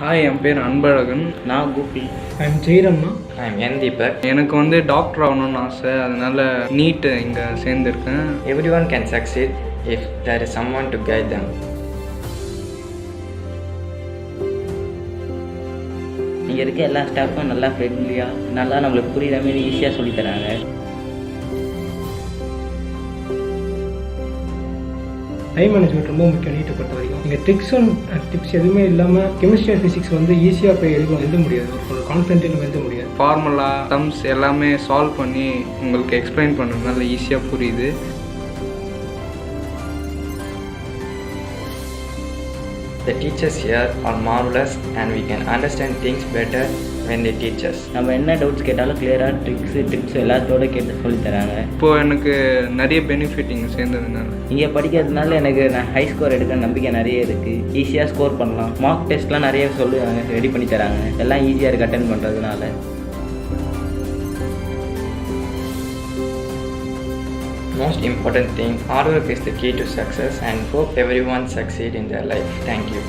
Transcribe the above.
Hi, என் பேர் அன்பழகன். நான் Gopi. I'm ஜெயரம்மா. I'm Deepak. எனக்கு டாக்டர் ஆகணும்னு ஆசை, அதனால நீட் இங்கே சேர்ந்துருக்கேன். Everyone can succeed if there is someone to guide them. இங்கே இருக்க எல்லா ஸ்டாஃப்பும் நல்லா ஃப்ரெண்ட்லியாக நல்லா நம்மளுக்கு புரியுற மாதிரி ஈஸியாக சொல்லித்தராங்க. டைம் மேனேஜ்மெண்ட் ரொம்ப முக்கியம் நீட்டை பொறுத்த வரைக்கும். நீங்கள் ட்ரிக்ஸ் அண்ட் டிப்ஸ் எதுவுமே இல்லாமல் கெமிஸ்ட்ரி அண்ட் ஃபிசிக்ஸ் ஈஸியாக போய் எழுத முடியாது, ஒரு கான்ஃபிடென்ட்டில் எழுத முடியாது. ஃபார்முலா சம்ஸ் எல்லாமே சால்வ் பண்ணி உங்களுக்கு எக்ஸ்பிளைன் பண்ணுறதுனால ஈஸியாக புரியுது. The teachers here are marvelous and we can understand things better when they teach us. நம்ம என்ன டவுட்ஸ் கேட்டாலும் கிளியராக டிப்ஸ் எல்லாத்தோட கேட்டு சொல்லித்தராங்க. இப்போது எனக்கு நிறைய பெனிஃபிட் இங்கே சேர்ந்ததுனால. இங்கே படிக்கிறதுனால எனக்கு ஹை ஸ்கோர் எடுக்க நம்பிக்கை நிறைய இருக்குது. ஈஸியாக ஸ்கோர் பண்ணலாம். மார்க் டெஸ்ட்லாம் நிறைய சொல்லுவாங்க, ரெடி பண்ணி தராங்க. எல்லாம் ஈஸியாக இருக்குது அட்டென்ட் பண்ணுறதுனால. Most important thing, hard work is the key to success and hope everyone succeed in their life. Thank you.